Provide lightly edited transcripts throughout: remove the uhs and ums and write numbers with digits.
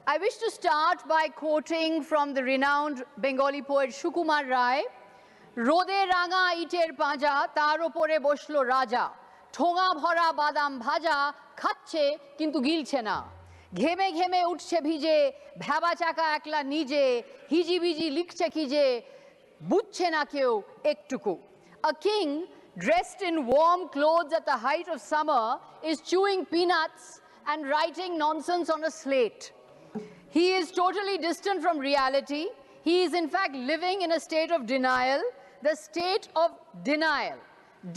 I wish to start by quoting from the renowned Bengali poet Sukumar Rai. Rode ranga iter paja, tar opore boshlo raja. Thonga bhora badam bhaja, khaচ্ছে কিন্তু গিলছে না। ঘেমে ঘেমে উঠছে ভিজে, ভেবা চাকা একলা নিজে, হিজিবিজি লিখছে কি যে, বুঝছে না কেউ একটুকু। A king dressed in warm clothes at the height of summer is chewing peanuts and writing nonsense on a slate. He is totally distant from reality. He is in fact living in a state of denial, the state of denial.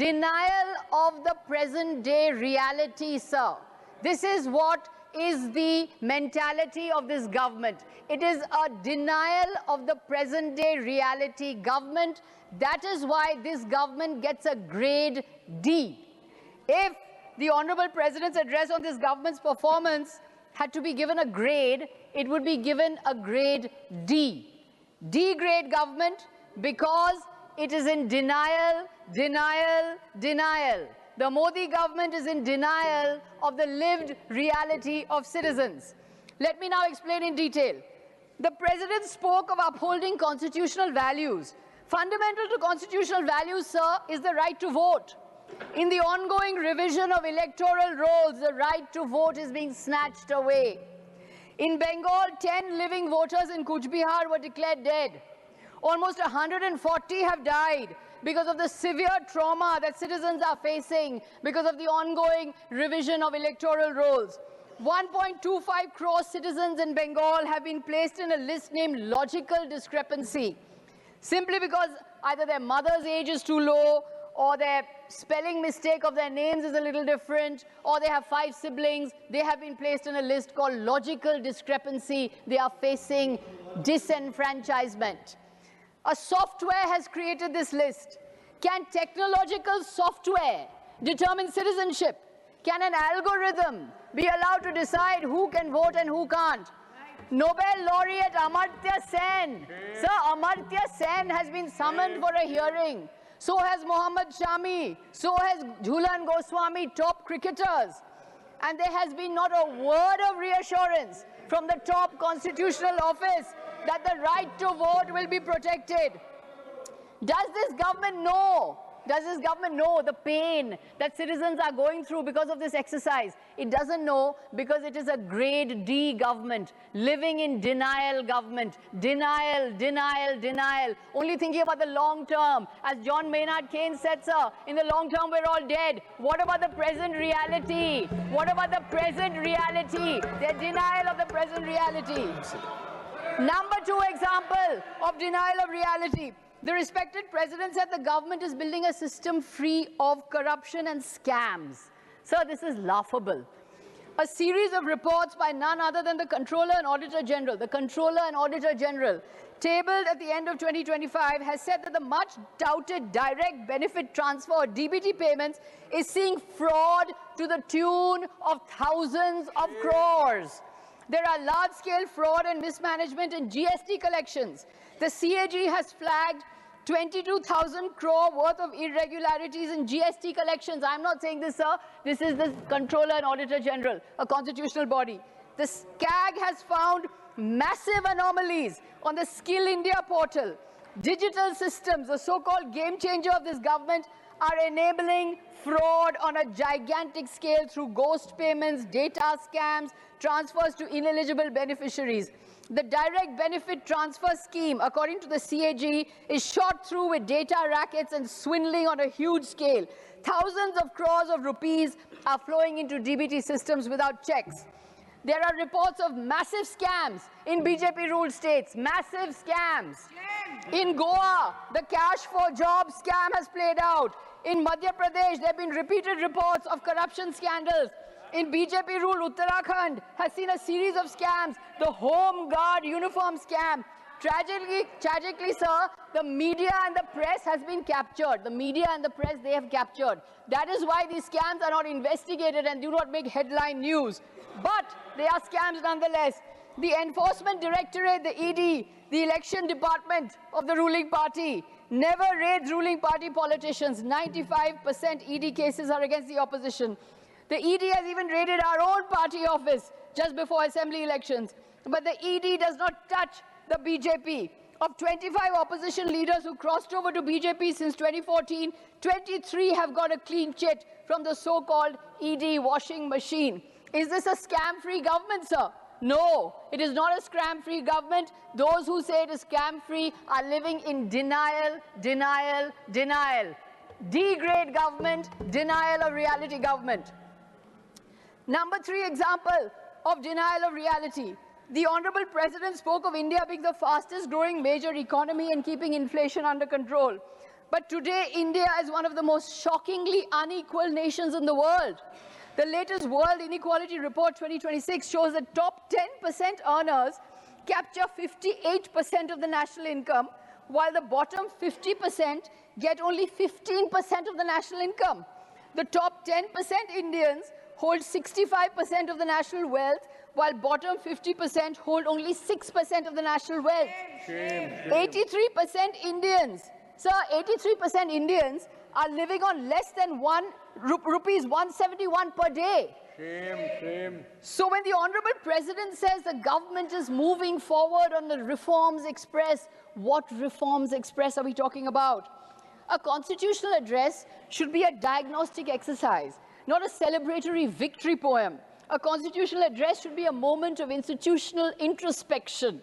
Denial of the present day reality, sir. This is what is the mentality of this government. It is a denial of the present day reality government. That is why this government gets a grade D. If the Honorable President's address on this government's performance had to be given a grade, it would be given a grade D. D grade government because it is in denial, denial, denial. The Modi government is in denial of the lived reality of citizens. Let me now explain in detail. The President spoke of upholding constitutional values. Fundamental to constitutional values, sir, is the right to vote. In the ongoing revision of electoral rolls, the right to vote is being snatched away. In Bengal, 10 living voters in Cooch Behar were declared dead. Almost 140 have died because of the severe trauma that citizens are facing because of the ongoing revision of electoral rolls. 1.25 crore citizens in Bengal have been placed in a list named logical discrepancy, simply because either their mother's age is too low, or their spelling mistake of their names is a little different, or they have 5 siblings. They have been placed in a list called logical discrepancy. They are facing disenfranchisement. A software has created this list. Can technological software determine citizenship? Can an algorithm be allowed to decide who can vote and who can't? Nobel laureate Amartya Sen. Sir, Amartya Sen has been summoned for a hearing. So has Mohammad Shami. So has Jhulan Goswami, top cricketers. And there has been not a word of reassurance from the top constitutional office that the right to vote will be protected. Does this government know? Does this government know the pain that citizens are going through because of this exercise? It doesn't know because it is a grade D government, living in denial government. Denial, denial, denial. Only thinking about the long term. As John Maynard Keynes said, sir, in the long term we're all dead. What about the present reality? What about the present reality? Their denial of the present reality. Number 2 example of denial of reality. The respected president said the government is building a system free of corruption and scams. Sir, this is laughable. A series of reports by none other than the Controller and Auditor General, tabled at the end of 2025, has said that the much touted direct benefit transfer or DBT payments is seeing fraud to the tune of thousands of crores. There are large-scale fraud and mismanagement in GST collections. The CAG has flagged 22,000 crore worth of irregularities in GST collections. I'm not saying this, sir. This is the Controller and Auditor General, a constitutional body. The CAG has found massive anomalies on the Skill India portal. Digital systems, the so-called game changer of this government, are enabling fraud on a gigantic scale through ghost payments, data scams, transfers to ineligible beneficiaries. The direct benefit transfer scheme, according to the CAG, is shot through with data rackets and swindling on a huge scale. Thousands of crores of rupees are flowing into DBT systems without checks. There are reports of massive scams in BJP-ruled states, massive scams. In Goa, the cash for jobs scam has played out. In Madhya Pradesh, there have been repeated reports of corruption scandals. In BJP-ruled Uttarakhand has seen a series of scams. The Home Guard uniform scam. Tragically, sir, the media and the press has been captured. The media and the press, they have captured. That is why these scams are not investigated and do not make headline news. But they are scams nonetheless. The Enforcement Directorate, the ED, the Election Department of the ruling party, never raids ruling party politicians. 95% ED cases are against the opposition. The ED has even raided our own party office just before assembly elections. but the ED does not touch the BJP. Of 25 opposition leaders who crossed over to BJP since 2014, 23 have got a clean chit from the so-called ED washing machine. Is this a scam-free government, sir? No, it is not a scam-free government. Those who say it is scam-free are living in denial, denial, denial. D-grade government, denial of reality government. Number 3 example of denial of reality. The Honorable President spoke of India being the fastest growing major economy and keeping inflation under control. But today, India is one of the most shockingly unequal nations in the world. The latest World Inequality Report 2026 shows that top 10% earners capture 58% of the national income, while the bottom 50% get only 15% of the national income. The top 10% Indians hold 65% of the national wealth, while bottom 50% hold only 6% of the national wealth. 83% Indians, sir, 83% Indians are living on less than rupees 171 per day. Shame. So when the Honorable President says the government is moving forward on the Reforms Express, what Reforms Express are we talking about? A constitutional address should be a diagnostic exercise, not a celebratory victory poem. A constitutional address should be a moment of institutional introspection.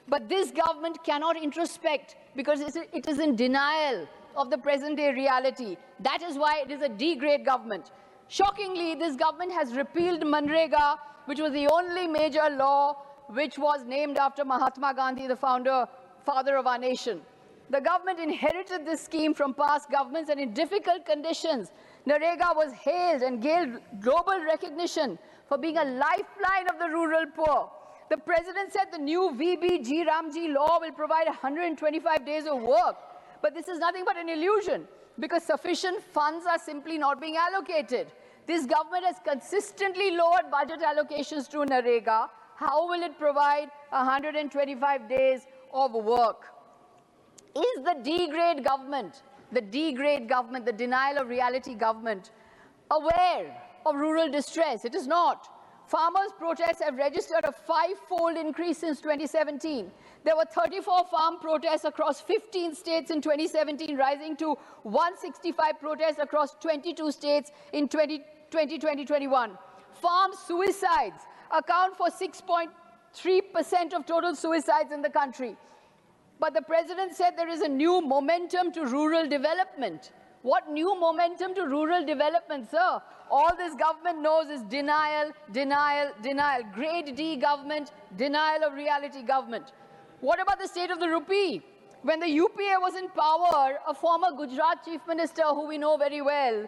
But this government cannot introspect because it is in denial of the present-day reality. That is why it is a D-grade government. Shockingly, this government has repealed Manrega, which was the only major law which was named after Mahatma Gandhi, the father of our nation. The government inherited this scheme from past governments, and in difficult conditions, Narega was hailed and gained global recognition for being a lifeline of the rural poor. The president said the new VBG Ramji law will provide 125 days of work. But this is nothing but an illusion, because sufficient funds are simply not being allocated. This government has consistently lowered budget allocations to Narega. How will it provide 125 days of work? Is the D-grade government, the denial of reality government, aware of rural distress? It is not. Farmers' protests have registered a 5-fold increase since 2017. There were 34 farm protests across 15 states in 2017, rising to 165 protests across 22 states in 2020-2021. Farm suicides account for 6.3% of total suicides in the country. But the president said there is a new momentum to rural development. What new momentum to rural development, sir? All this government knows is denial, denial, denial. Grade D government, denial of reality government. What about the state of the rupee? When the UPA was in power, a former Gujarat chief minister, who we know very well,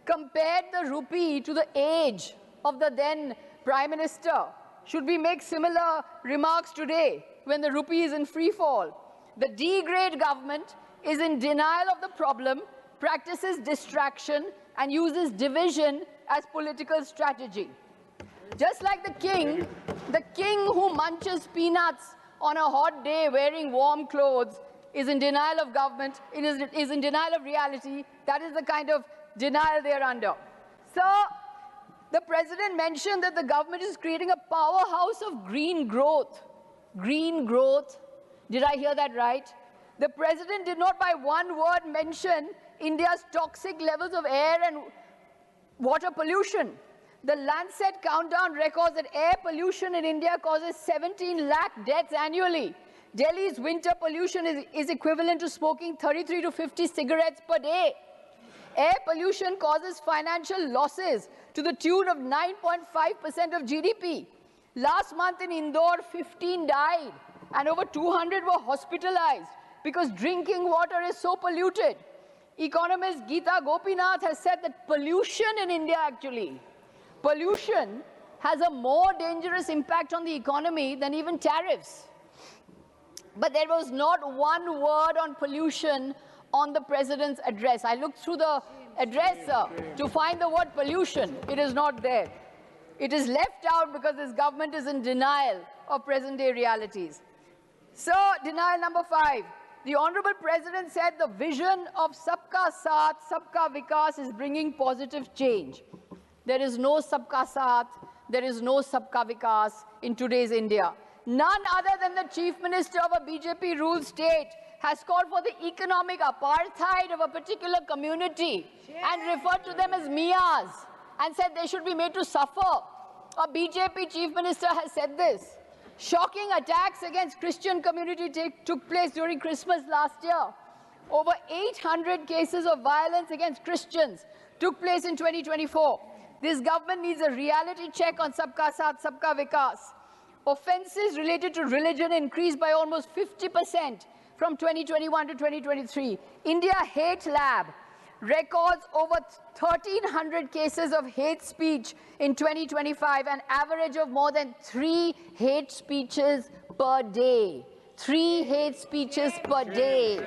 compared the rupee to the age of the then prime minister. Should we make similar remarks today when the rupee is in free fall? The D-grade government is in denial of the problem, practices distraction, and uses division as political strategy. Just like the king who munches peanuts on a hot day wearing warm clothes is in denial of government, is in denial of reality. That is the kind of denial they are under. So, the president mentioned that the government is creating a powerhouse of green growth. Green growth. Did I hear that right? The president did not by one word mention India's toxic levels of air and water pollution. The Lancet countdown records that air pollution in India causes 17 lakh deaths annually. Delhi's winter pollution is equivalent to smoking 33 to 50 cigarettes per day. Air pollution causes financial losses to the tune of 9.5% of GDP. Last month in Indore, 15 died and over 200 were hospitalized because drinking water is so polluted. Economist Geeta Gopinath has said that pollution in India pollution has a more dangerous impact on the economy than even tariffs. But there was not one word on pollution on the president's address. I looked through the address, sir, to find the word pollution. It is not there. It is left out because this government is in denial of present-day realities. So, denial number 5. The Honorable President said the vision of Sabka Saath, Sabka Vikas is bringing positive change. There is no Sabka Saath, there is no Sabka Vikas in today's India. none other than the Chief Minister of a BJP-ruled state, has called for the economic apartheid of a particular community and referred to them as Mias and said they should be made to suffer. A BJP Chief Minister has said this. Shocking attacks against Christian community took place during Christmas last year. Over 800 cases of violence against Christians took place in 2024. This government needs a reality check on Sabka Saath, Sabka Vikas. Offences related to religion increased by almost 50% from 2021 to 2023. India Hate Lab records over 1,300 cases of hate speech in 2025, an average of more than 3 hate speeches per day. 3 hate speeches per day.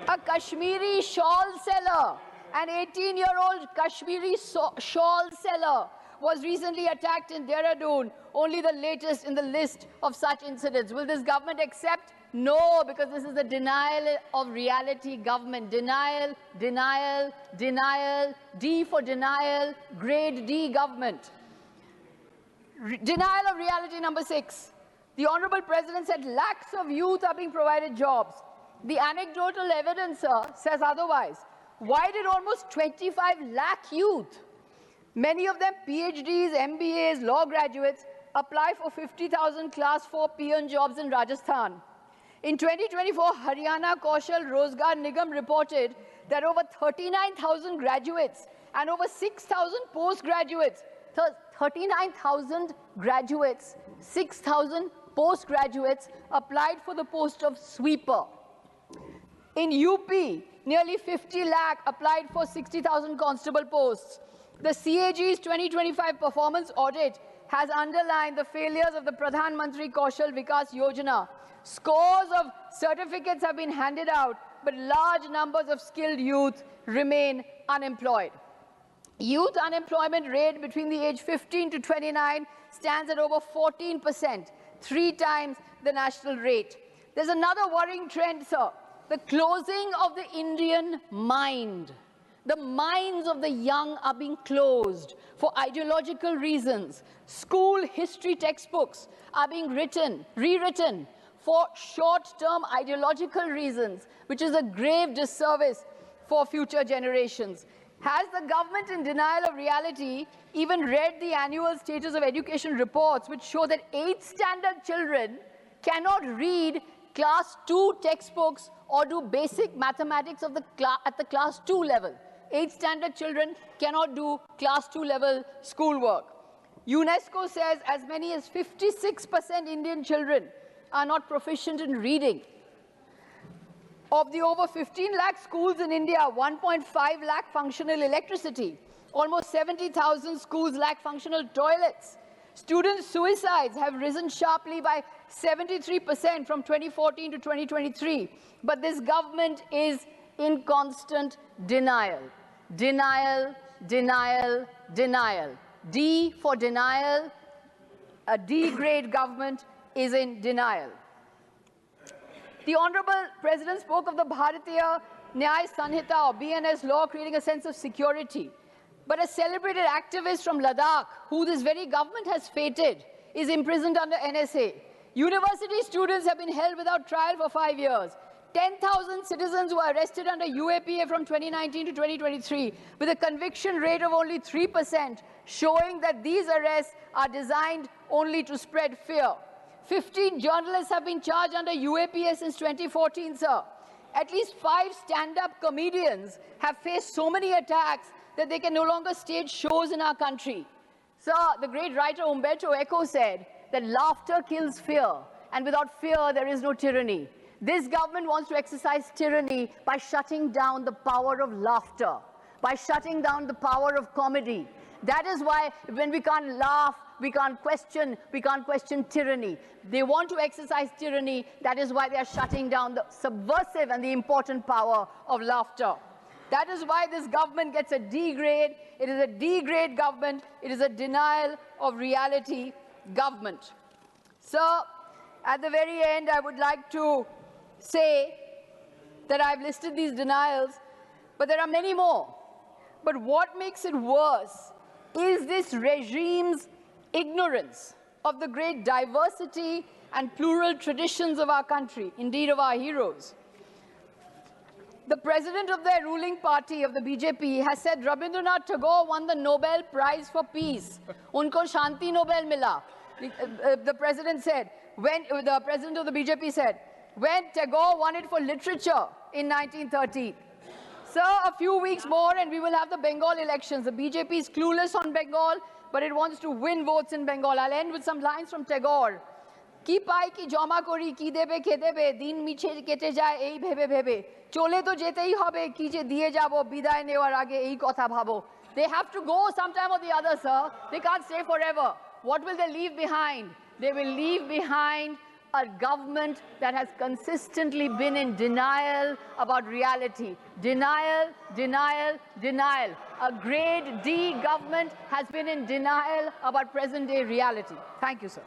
A Kashmiri shawl seller, an 18-year-old Kashmiri shawl seller, was recently attacked in Dehradun, only the latest in the list of such incidents. Will this government accept? No, because this is a denial of reality government. Denial, denial, denial, D for denial, grade D government. Denial of reality number 6. The Honorable President said lakhs of youth are being provided jobs. The anecdotal evidence, sir, says otherwise. Why did almost 25 lakh youth, many of them PhDs, MBAs, law graduates, apply for 50,000 Class 4 peon jobs in Rajasthan? In 2024, Haryana Kaushal Rozgar Nigam reported that over 39,000 graduates and over 6,000 postgraduates, 39,000 graduates, 6,000 postgraduates applied for the post of sweeper. In UP, nearly 50 lakh applied for 60,000 constable posts. The CAG's 2025 performance audit has underlined the failures of the Pradhan Mantri Kaushal Vikas Yojana. Scores of certificates have been handed out, but large numbers of skilled youth remain unemployed. Youth unemployment rate between the age 15 to 29 stands at over 14%, 3 times the national rate. There's another worrying trend, sir. The closing of the Indian mind. The minds of the young are being closed for ideological reasons. School history textbooks are being rewritten for short-term ideological reasons, which is a grave disservice for future generations. Has the government, in denial of reality, even read the annual status of education reports, which show that 8th standard children cannot read Class 2 textbooks or do basic mathematics at the Class 2 level? 8th standard children cannot do Class 2 level schoolwork. UNESCO says as many as 56% Indian children are not proficient in reading. Of the over 15 lakh schools in India, 1.5 lakh functional electricity. Almost 70,000 schools lack functional toilets. Student suicides have risen sharply by 73% from 2014 to 2023. But this government is in constant denial. Denial, denial, denial. D for denial. A D-grade government is in denial. The Honorable President spoke of the Bharatiya Nyaya Sanhita or BNS law creating a sense of security. But a celebrated activist from Ladakh, who this very government has fated, is imprisoned under NSA. University students have been held without trial for 5 years. 10,000 citizens were arrested under UAPA from 2019 to 2023, with a conviction rate of only 3%, showing that these arrests are designed only to spread fear. 15 journalists have been charged under UAPA since 2014, sir. At least 5 stand-up comedians have faced so many attacks that they can no longer stage shows in our country. Sir, the great writer Umberto Eco said that laughter kills fear, and without fear there is no tyranny. This government wants to exercise tyranny by shutting down the power of laughter, by shutting down the power of comedy. That is why when we can't laugh, we can't question tyranny. They want to exercise tyranny. That is why they are shutting down the subversive and the important power of laughter. That is why this government gets a D grade. It is a D grade government. It is a denial of reality government. So, at the very end, I would like to say that I've listed these denials, but there are many more. But what makes it worse is this regime's ignorance. of the great diversity and plural traditions of our country, indeed of our heroes. The president of their ruling party, of the BJP, has said Rabindranath Tagore won the Nobel Prize for Peace. Unko Shanti Nobel mila. The president said, the president of the BJP said, when Tagore won it for literature in 1913. Sir, a few weeks more and we will have the Bengal elections. The BJP is clueless on Bengal, but it wants to win votes in Bengal. I'll end with some lines from Tagore. কি পাই কি জমা করি কি দেবে কে দেবে দিন মিছে কেটে যায় এই ভেবে ভেবে চলে তো যেতেই হবে কি যে দিয়ে যাব বিদায় নেওয়ার আগে এই কথা ভাবো they have to go sometime or the other, sir. They can't stay forever. What will they leave behind? They will leave behind a government that has consistently been in denial about reality. Denial, denial, denial. A grade D government has been in denial about present day reality. Thank you, sir.